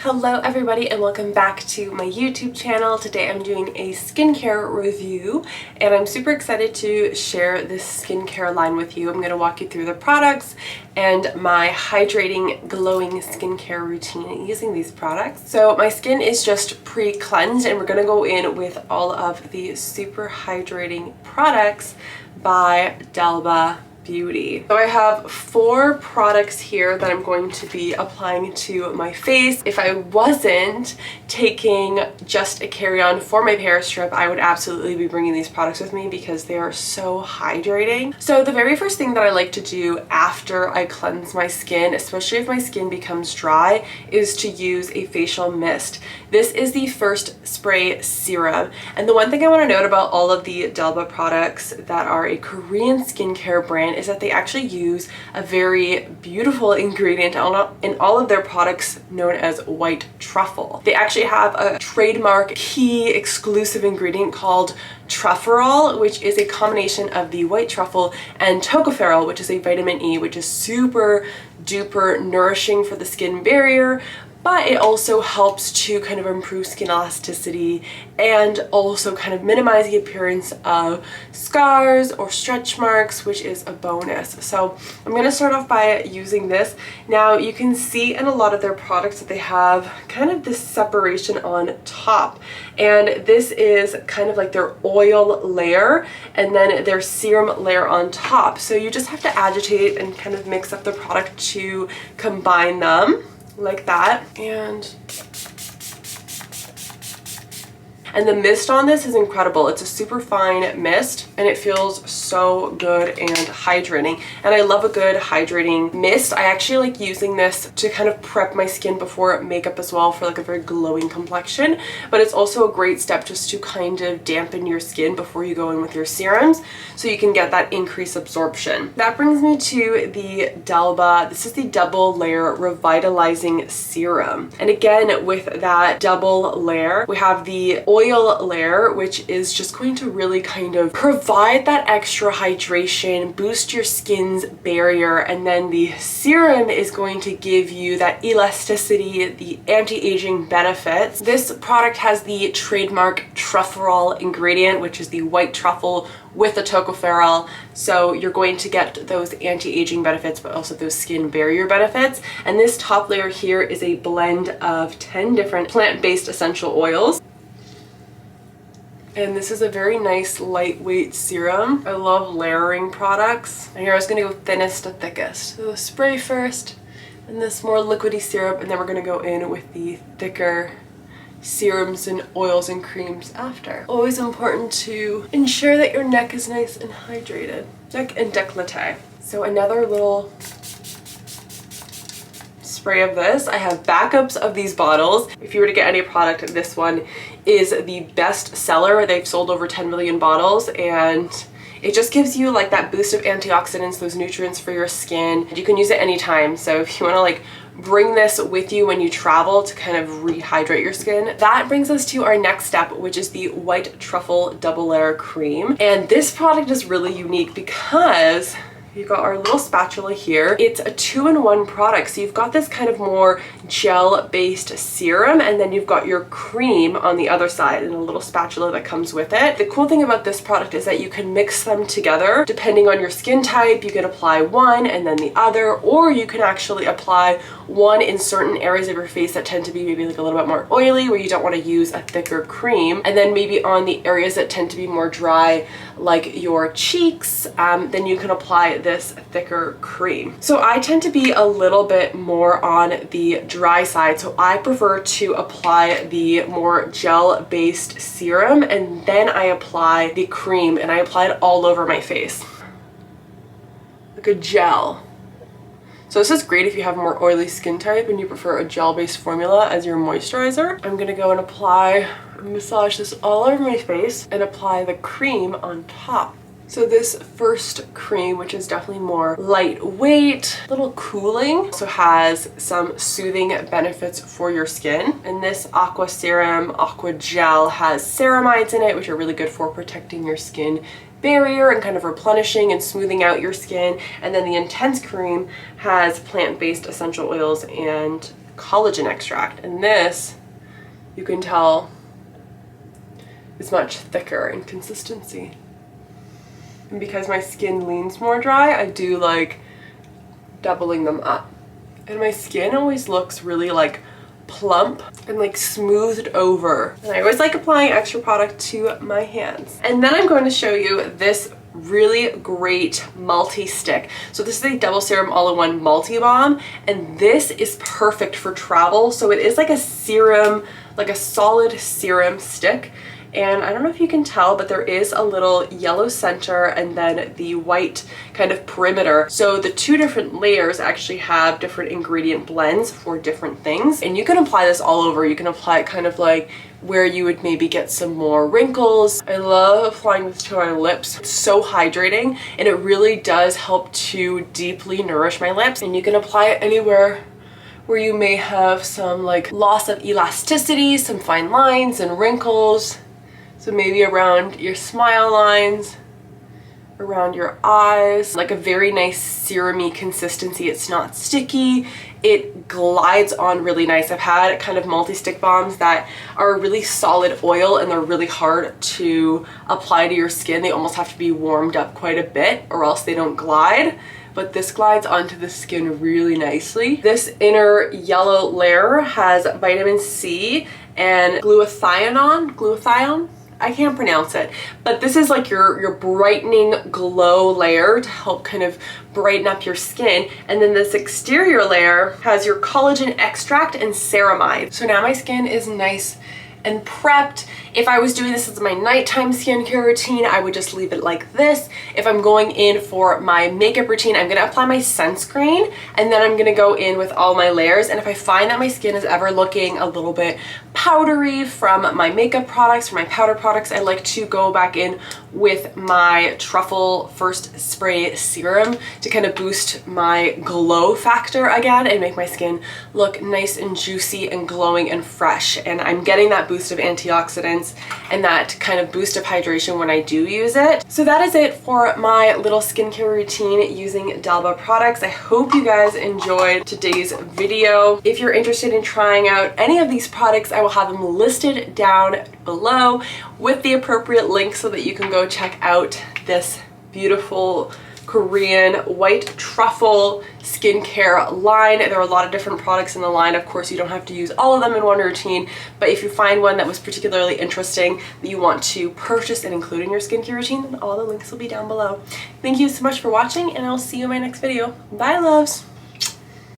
Hello everybody and welcome back to my YouTube channel. Today I'm doing a skincare review and I'm super excited to share this skincare line with you. I'm going to walk you through the products and my hydrating glowing skincare routine using these products. So my skin is just pre-cleansed and we're going to go in with all of the super hydrating products by Dalba Beauty. So I have 4 products here that I'm going to be applying to my face. If I wasn't taking just a carry-on for my Paris trip, I would absolutely be bringing these products with me because they are so hydrating. So the very first thing that I like to do after I cleanse my skin, especially if my skin becomes dry, is to use a facial mist. This is the First Spray Serum. And the one thing I want to note about all of the Dalba products that are a Korean skincare brand is that they actually use a very beautiful ingredient in all of their products known as white truffle. They actually have a trademark key exclusive ingredient called truffurol, which is a combination of the white truffle and tocopherol, which is a vitamin E, which is super duper nourishing for the skin barrier, but it also helps to kind of improve skin elasticity and also kind of minimize the appearance of scars or stretch marks, which is a bonus. So I'm going to start off by using this. Now you can see in a lot of their products that they have kind of this separation on top, and this is kind of like their oil layer and then their serum layer on top. So you just have to agitate and kind of mix up the product to combine them like that. And the mist on this is incredible. It's a super fine mist and it feels so good and hydrating. And I love a good hydrating mist. I actually like using this to kind of prep my skin before makeup as well for like a very glowing complexion. But it's also a great step just to kind of dampen your skin before you go in with your serums so you can get that increased absorption. That brings me to the Dalba. This is the double layer revitalizing serum. And again, with that double layer, we have the oil layer, which is just going to really kind of provide that extra hydration, boost your skin's barrier, and then the serum is going to give you that elasticity, the anti-aging benefits. This product has the trademark truffurol ingredient, which is the white truffle with the tocopherol, so you're going to get those anti-aging benefits but also those skin barrier benefits. And this top layer here is a blend of 10 different plant-based essential oils. And this is a very nice lightweight serum. I love layering products. And here I was gonna go thinnest to thickest. So the spray first, and this more liquidy syrup, and then we're gonna go in with the thicker serums and oils and creams after. Always important to ensure that your neck is nice and hydrated. Neck and décolleté. So another little spray of this. I have backups of these bottles. If you were to get any product, this one is the best seller. They've sold over 10 million bottles and it just gives you like that boost of antioxidants, those nutrients for your skin. You can use it anytime. So if you want to like bring this with you when you travel to kind of rehydrate your skin. That brings us to our next step, which is the white truffle double layer cream. And this product is really unique because you've got our little spatula here. It's a 2-in-1 product. So you've got this kind of more gel-based serum and then you've got your cream on the other side and a little spatula that comes with it. The cool thing about this product is that you can mix them together. Depending on your skin type, you can apply one and then the other, or you can actually apply one in certain areas of your face that tend to be maybe like a little bit more oily where you don't want to use a thicker cream, and then maybe on the areas that tend to be more dry like your cheeks, then you can apply this thicker cream. So I tend to be a little bit more on the dry side, so I prefer to apply the more gel-based serum and then I apply the cream and I apply it all over my face like a gel. So this is great if you have a more oily skin type and you prefer a gel-based formula as your moisturizer. I'm gonna go and massage this all over my face and apply the cream on top. So this first cream, which is definitely more lightweight, a little cooling, so has some soothing benefits for your skin. And this Aqua Serum, Aqua Gel has ceramides in it, which are really good for protecting your skin barrier and kind of replenishing and smoothing out your skin. And then the Intense Cream has plant-based essential oils and collagen extract. And this, you can tell, is much thicker in consistency. And because my skin leans more dry, I do like doubling them up. And my skin always looks really like plump and like smoothed over. And I always like applying extra product to my hands. And then I'm going to show you this really great multi-stick. So this is a double serum all-in-one multi-balm, and this is perfect for travel. So it is like a serum, like a solid serum stick. And I don't know if you can tell, but there is a little yellow center and then the white kind of perimeter. So the two different layers actually have different ingredient blends for different things. And you can apply this all over. You can apply it kind of like where you would maybe get some more wrinkles. I love applying this to my lips. It's so hydrating, and it really does help to deeply nourish my lips. And you can apply it anywhere where you may have some like loss of elasticity, some fine lines and wrinkles. So maybe around your smile lines, around your eyes, like a very nice serum-y consistency. It's not sticky. It glides on really nice. I've had kind of multi-stick balms that are a really solid oil and they're really hard to apply to your skin. They almost have to be warmed up quite a bit or else they don't glide. But this glides onto the skin really nicely. This inner yellow layer has vitamin C and glutathione. I can't pronounce it, but this is like your brightening glow layer to help kind of brighten up your skin. And then this exterior layer has your collagen extract and ceramide. So now my skin is nice and prepped. If I was doing this as my nighttime skincare routine, I would just leave it like this. If I'm going in for my makeup routine, I'm gonna apply my sunscreen and then I'm gonna go in with all my layers. And if I find that my skin is ever looking a little bit powdery from my makeup products, from my powder products, I like to go back in with my Truffle First Spray Serum to kind of boost my glow factor again and make my skin look nice and juicy and glowing and fresh. And I'm getting that boost of antioxidants and that kind of boost of hydration when I do use it. So that is it for my little skincare routine using dalba products. I hope you guys enjoyed today's video. If you're interested in trying out any of these products, I will have them listed down below with the appropriate link so that you can go check out this beautiful Korean white truffle skincare line. There are a lot of different products in the line. Of course, you don't have to use all of them in one routine, but if you find one that was particularly interesting that you want to purchase and include in your skincare routine, then all the links will be down below. Thank you so much for watching, and I'll see you in my next video. Bye, loves!